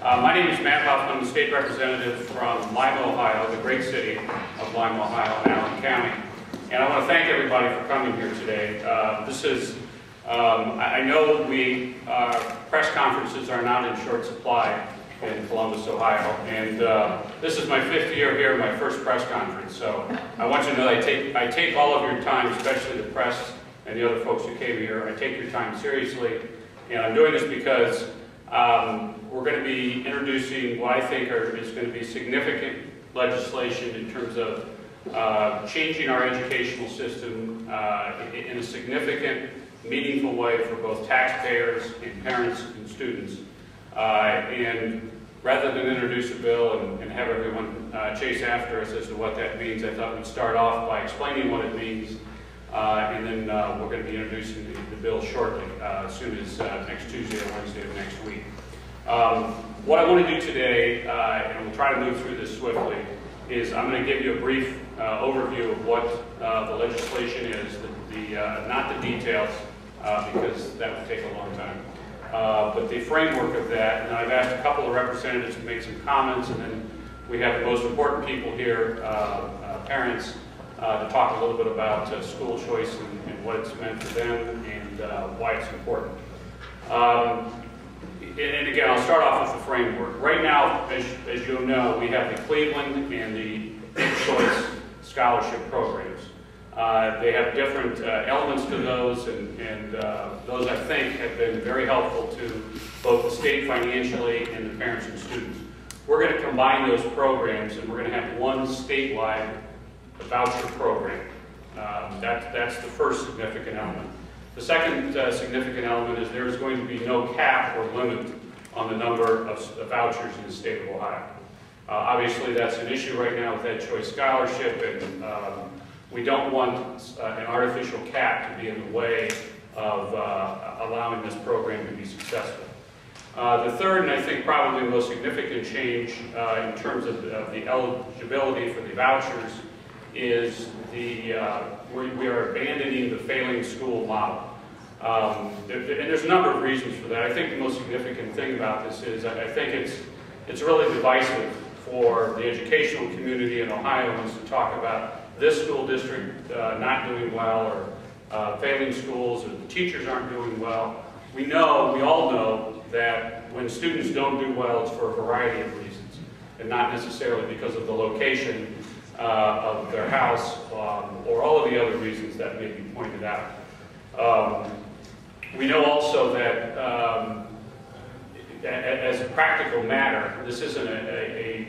My name is Matt Huffman, I'm the state representative from Lima, Ohio, the great city of Lima, Ohio, in Allen County. And I want to thank everybody for coming here today. I know press conferences are not in short supply in Columbus, Ohio, and this is my 5th year here, my first press conference. So I want you to know that I take all of your time, especially the press and the other folks who came here. I take your time seriously, and I'm doing this because we're going to be introducing what I think is going to be significant legislation in terms of changing our educational system in a significant, meaningful way for both taxpayers and parents and students. And rather than introduce a bill and have everyone chase after us as to what that means, I thought we'd start off by explaining what it means, and then we're going to be introducing the bill shortly, as soon as next Tuesday or Wednesday of next week. What I want to do today, and we'll try to move through this swiftly, is I'm going to give you a brief overview of what the legislation is, not the details, because that would take a long time, but the framework of that. And I've asked a couple of representatives to make some comments, and then we have the most important people here, parents, to talk a little bit about school choice and what it's meant for them and why it's important. And again, I'll start off with the framework. Right now, as you'll know, we have the Cleveland and the Choice Scholarship programs. They have different elements to those, and those, I think, have been very helpful to both the state financially and the parents and students. We're going to combine those programs, and we're going to have one statewide voucher program. That's the first significant element. The second significant element is there is going to be no cap or limit on the number of vouchers in the state of Ohio. Obviously, that's an issue right now with Ed Choice Scholarship, and we don't want an artificial cap to be in the way of allowing this program to be successful. The third, and I think probably the most significant change in terms of the eligibility for the vouchers, is we are abandoning the failing school model. And there's a number of reasons for that. I think the most significant thing about this is I think it's really divisive for the educational community in Ohioans to talk about this school district not doing well, or failing schools, or the teachers aren't doing well. We all know that when students don't do well, it's for a variety of reasons, and not necessarily because of the location of their house, or all of the other reasons that may be pointed out. We know also that as a practical matter, this isn't a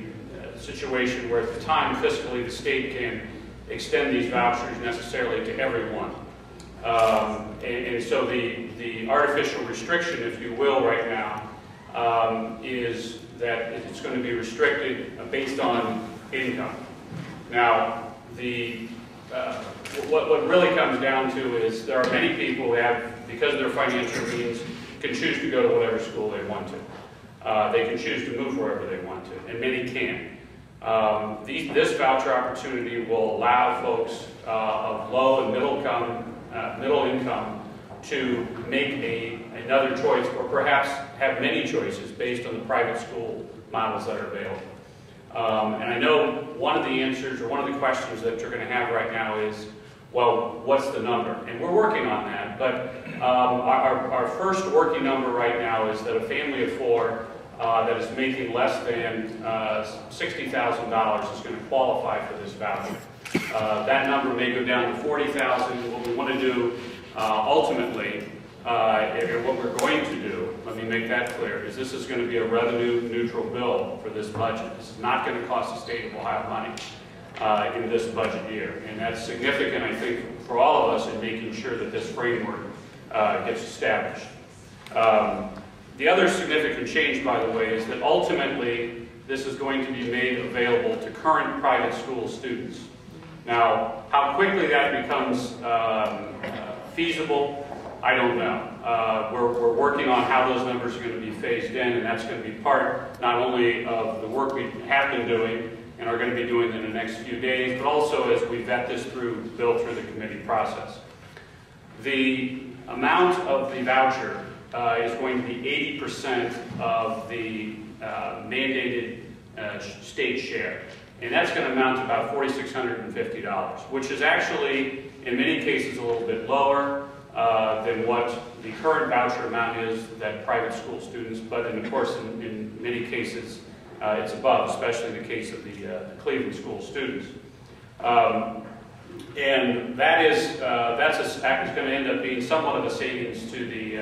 situation where at the time fiscally the state can extend these vouchers necessarily to everyone. And so the artificial restriction, if you will, right now, is that it's going to be restricted based on income. Now, what really comes down to is there are many people who have, because of their financial means, can choose to go to whatever school they want to. They can choose to move wherever they want to, and many can. This voucher opportunity will allow folks of low and middle income to make another choice, or perhaps have many choices based on the private school models that are available. And I know one of the answers, or one of the questions that you're going to have right now is, well, what's the number? And we're working on that, but our first working number right now is that a family of 4 that is making less than $60,000 is going to qualify for this voucher. That number may go down to $40,000. What we want to do ultimately, and what we're going to do, let me make that clear, is this is going to be a revenue neutral bill for this budget. This is not going to cost the state of Ohio money in this budget year. And that's significant, I think, for all of us in making sure that this framework gets established. The other significant change, by the way, is that ultimately this is going to be made available to current private school students. Now, how quickly that becomes feasible, I don't know. We're working on how those numbers are going to be phased in, and that's going to be part not only of the work we have been doing and are going to be doing in the next few days, but also as we vet this bill through the committee process. The amount of the voucher is going to be 80% of the mandated state share. And that's going to amount to about $4,650, which is actually, in many cases, a little bit lower than what the current voucher amount is that private school students, but of course, in many cases, it's above, especially in the case of the Cleveland school students. And that's going to end up being somewhat of a savings to the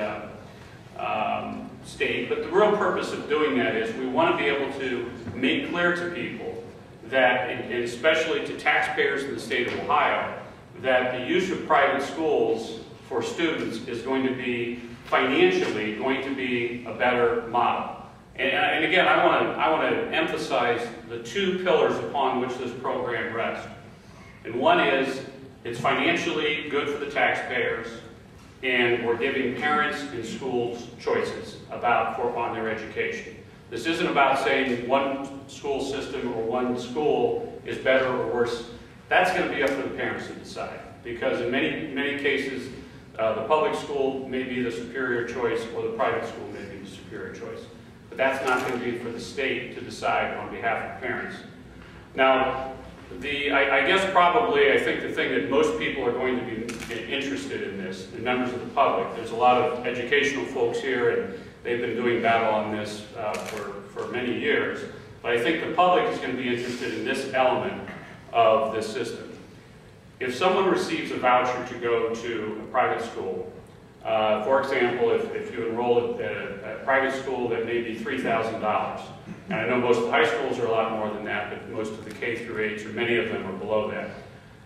state, but the real purpose of doing that is we want to be able to make clear to people that, and especially to taxpayers in the state of Ohio, that the use of private schools for students is going to be financially going to be a better model. And again, I want to emphasize the two pillars upon which this program rests. And one is it's financially good for the taxpayers, and we're giving parents and schools choices on their education. This isn't about saying one school system or one school is better or worse. That's going to be up to the parents to decide, because in many cases, the public school may be the superior choice or the private school may be the superior choice. But that's not going to be for the state to decide on behalf of parents. Now, I guess probably, I think the thing that most people are going to be interested in this, and members of the public, there's a lot of educational folks here, and they've been doing battle on this for many years, but I think the public is going to be interested in this element of this system. If someone receives a voucher to go to a private school, for example, if you enroll at a private school that may be $3,000, and I know most of the high schools are a lot more than that, but most of the K through 8s, or many of them, are below that.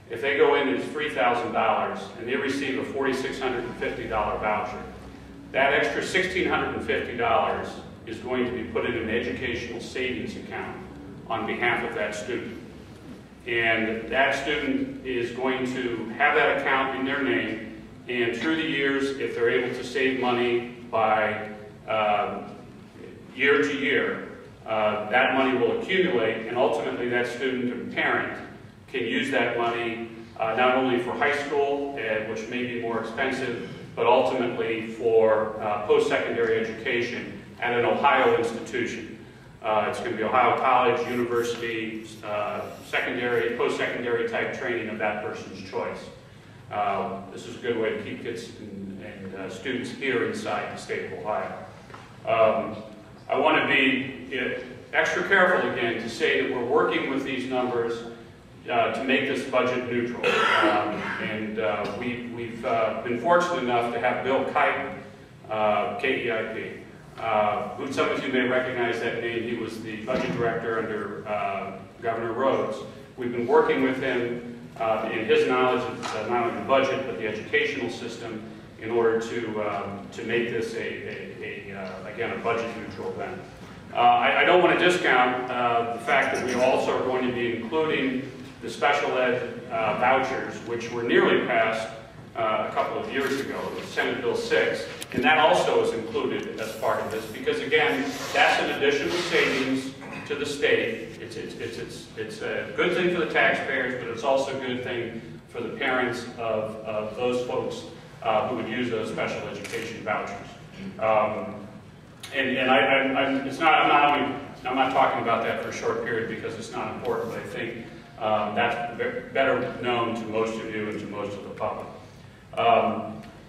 If they go in, it's $3,000, and they receive a $4,650 voucher. That extra $1,650 is going to be put in an educational savings account on behalf of that student. And that student is going to have that account in their name, and through the years, if they're able to save money by year to year, that money will accumulate, and ultimately that student or parent can use that money not only for high school, which may be more expensive, but ultimately for post-secondary education at an Ohio institution. It's going to be Ohio College, university, secondary, post-secondary type training of that person's choice. This is a good way to keep kids and students here inside the state of Ohio. I want to be extra careful again to say that we're working with these numbers to make this budget neutral. We've been fortunate enough to have Bill Kite, K-E-I-P, who some of you may recognize that name. He was the budget director under Governor Rhodes. We've been working with him in his knowledge of not only the budget but the educational system in order to make this again a budget neutral event. I don't want to discount the fact that we also are going to be including the special ed vouchers, which were nearly passed a couple of years ago, with Senate Bill 6, and that also is included as part of this, because again, that's an additional savings to the state. It's a good thing for the taxpayers, but it's also a good thing for the parents of those folks who would use those special education vouchers. I'm not talking about that for a short period because it's not important, but I think that's better known to most of you and to most of the public.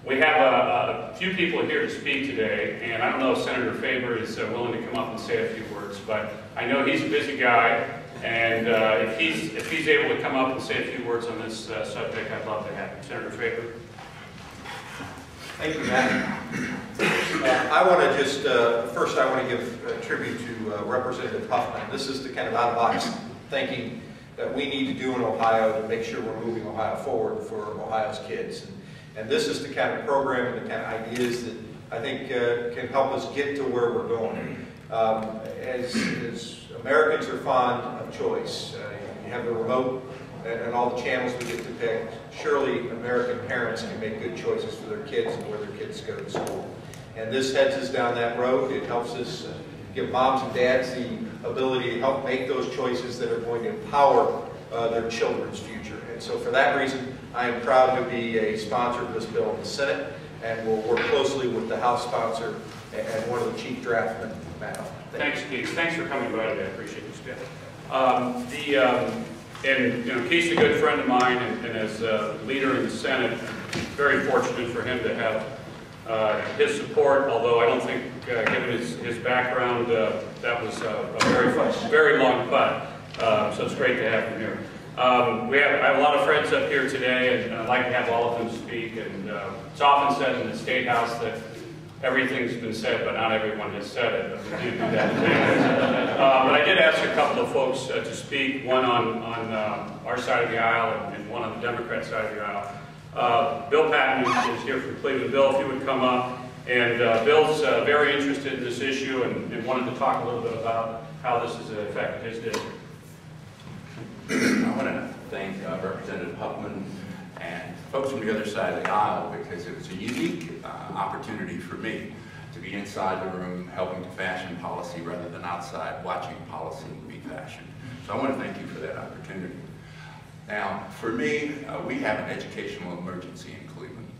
We have a few people here to speak today, and I don't know if Senator Faber is willing to come up and say a few words, but I know he's a busy guy, and if he's able to come up and say a few words on this subject, I'd love to have him. Senator Faber. Thank you, Matt. I want to just, first I want to give a tribute to Representative Huffman. This is the kind of out-of-box thinking that we need to do in Ohio to make sure we're moving Ohio forward for Ohio's kids. And this is the kind of program and the kind of ideas that I think can help us get to where we're going. As Americans are fond of choice, you have the remote and all the channels we get to pick. Surely American parents can make good choices for their kids and where their kids go to school. And this heads us down that road. It helps us give moms and dads the ability to help make those choices that are going to empower their children's future. And so for that reason, I am proud to be a sponsor of this bill in the Senate, and we'll work closely with the House sponsor and one of the chief draftsmen, Matt Huffman. Thanks, Keith. Thanks for coming by today. I appreciate you, Skip. And you know, Keith's a good friend of mine, and as a leader in the Senate, I'm very fortunate for him to have his support. Although I don't think, given his background, that was a very long putt. So it's great to have him here. I have a lot of friends up here today, and I'd like to have all of them speak. And it's often said in the State House that everything's been said, but not everyone has said it. But we do that today. But I did ask a couple of folks to speak, one on our side of the aisle and one on the Democrat side of the aisle. Bill Patton is here from Cleveland. Bill, if you would come up. And Bill's very interested in this issue and wanted to talk a little bit about how this has affected his district. I want to thank Representative Huffman and folks from the other side of the aisle, because it was a unique opportunity for me to be inside the room helping to fashion policy rather than outside watching policy be fashioned. So I want to thank you for that opportunity. Now, for me, we have an educational emergency in Cleveland.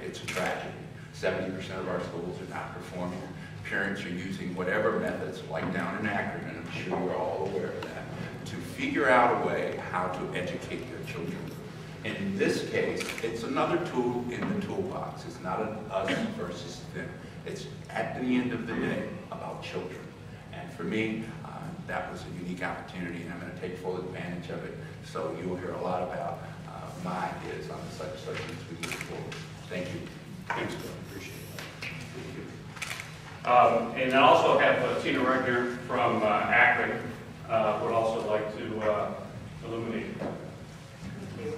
It's a tragedy. 70% of our schools are not performing. Parents are using whatever methods, like down in Akron, and I'm sure you're all aware of that, to figure out a way how to educate their children. In this case, it's another tool in the toolbox. It's not an us versus them. It's, at the end of the day, about children. And for me, that was a unique opportunity, and I'm going to take full advantage of it. So you'll hear a lot about my ideas on this legislation as we move forward. Thank you. Thanks, Bill. Appreciate it. Thank you. And I also have Tina Regner from Akron. Would also like to illuminate. Thank you.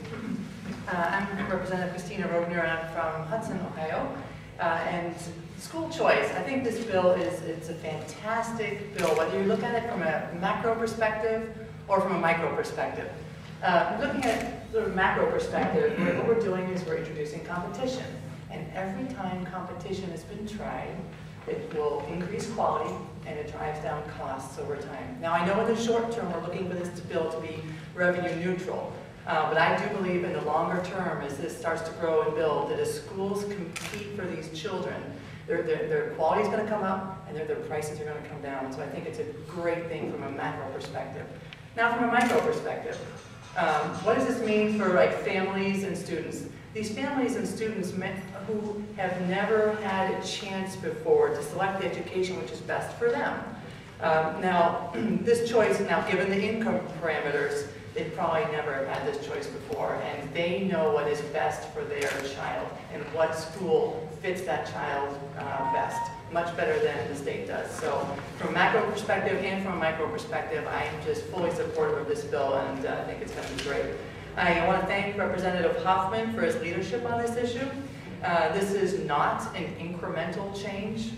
I'm Representative Christina Rogner. I'm from Hudson, Ohio. And school choice, I think this bill it's a fantastic bill, whether you look at it from a macro perspective or from a micro perspective. Looking at the macro perspective, what we're doing is we're introducing competition. And every time competition has been tried, it will increase quality and it drives down costs over time. Now, I know in the short term we're looking for this bill to be revenue neutral, but I do believe in the longer term, as this starts to grow and build, that as schools compete for these children, their quality is going to come up and their prices are going to come down. So I think it's a great thing from a macro perspective. Now, from a micro perspective, what does this mean for like families and students? These families and students who have never had a chance before to select the education which is best for them. Now, this choice, now given the income parameters, they've probably never had this choice before, and they know what is best for their child and what school fits that child best, much better than the state does. So from a macro perspective and from a micro perspective, I am just fully supportive of this bill, and I think it's going to be great. I want to thank Representative Huffman for his leadership on this issue. This is not an incremental change.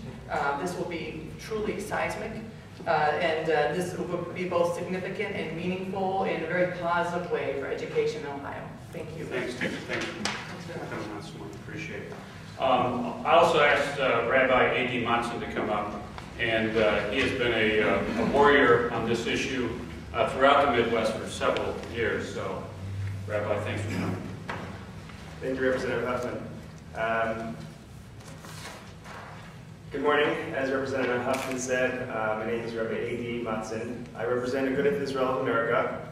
This will be truly seismic. And this will be both significant and meaningful in a very positive way for education in Ohio. Thank you. Thanks, Tina. Thank you for coming on, so much. Appreciate it. I also asked Rabbi A.D. Monson to come up, and he has been a warrior on this issue throughout the Midwest for several years. So, Rabbi, thanks for coming. Thank you, Representative Huffman. Good morning. As Representative Huffman said, my name is Rabbi A.D. Monson. I represent Agudath Israel of America.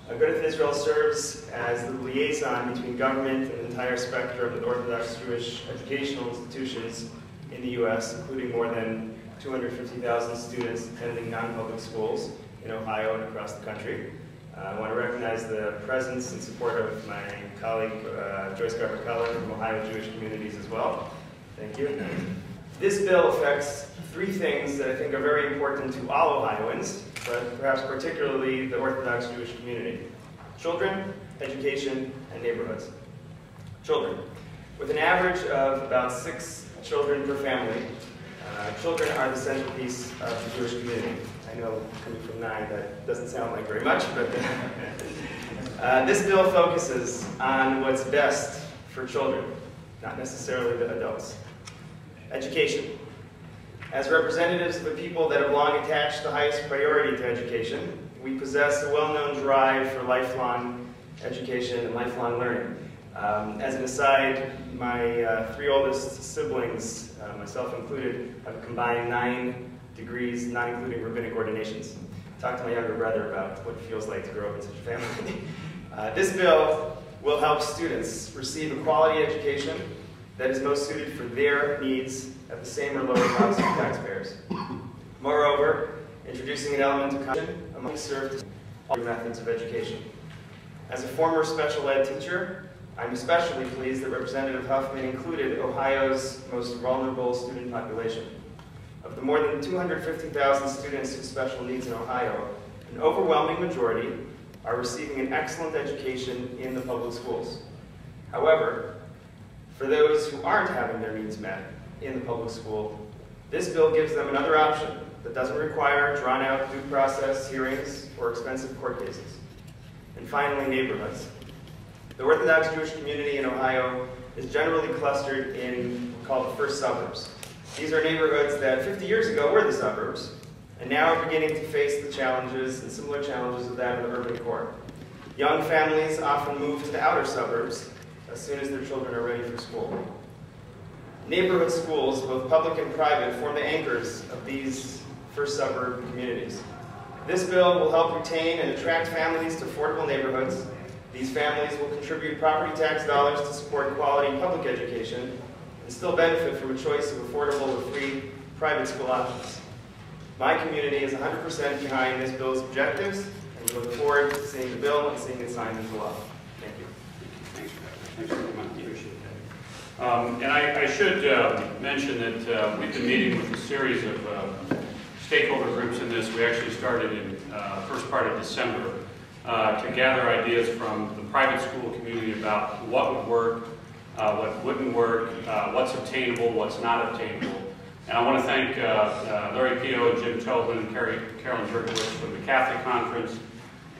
Agudath Israel serves as the liaison between government and the entire spectrum of Orthodox Jewish educational institutions in the U.S., including more than 250,000 students attending non-public schools in Ohio and across the country. I want to recognize the presence and support of my colleague, Joyce Garber-Keller from Ohio Jewish Communities as well. Thank you. This bill affects three things that I think are very important to all Ohioans, but perhaps particularly the Orthodox Jewish community. Children, education, and neighborhoods. Children. With an average of about 6 children per family, children are the centerpiece of the Jewish community. I know, coming from 9, that doesn't sound like very much, but this bill focuses on what's best for children, not necessarily the adults. Education. As representatives of the people that have long attached the highest priority to education, we possess a well-known drive for lifelong education and lifelong learning. As an aside, my 3 oldest siblings, myself included, have a combined 9 degrees, not including rabbinic ordinations. Talk to my younger brother about what it feels like to grow up in such a family. This bill will help students receive a quality education that is most suited for their needs at the same or lower cost of taxpayers. Moreover, introducing an element of competition among served all methods of education. As a former special ed teacher, I'm especially pleased that Representative Huffman included Ohio's most vulnerable student population. Of the more than 250,000 students with special needs in Ohio, an overwhelming majority are receiving an excellent education in the public schools. However, for those who aren't having their needs met in the public school, this bill gives them another option that doesn't require drawn-out due process hearings or expensive court cases. And finally, neighborhoods. The Orthodox Jewish community in Ohio is generally clustered in what's called the first suburbs. These are neighborhoods that 50 years ago were the suburbs, and now are beginning to face the challenges and similar challenges of that of the urban core. Young families often move to the outer suburbs as soon as their children are ready for school. Neighborhood schools, both public and private, form the anchors of these first suburb communities. This bill will help retain and attract families to affordable neighborhoods. These families will contribute property tax dollars to support quality public education and still benefit from a choice of affordable or free private school options. My community is 100% behind this bill's objectives, and we look forward to seeing the bill and seeing it signed into law. Thank you. Thanks very much. Appreciate that. And I should mention that we've been meeting with a series of stakeholder groups in this. We actually started in first part of December to gather ideas from the private school community about what would work, what wouldn't work, what's obtainable, what's not obtainable. And I want to thank Larry Pito and Jim Tobin and Carolyn Jerkowitz from the Catholic Conference.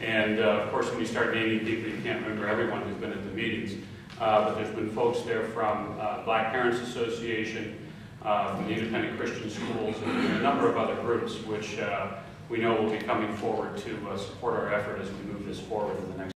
And of course, when you start naming people, you can't remember everyone who's been at the meetings. But there's been folks there from Black Parents Association, from the Independent Christian Schools, and a number of other groups, which we know will be coming forward to support our effort as we move this forward in the next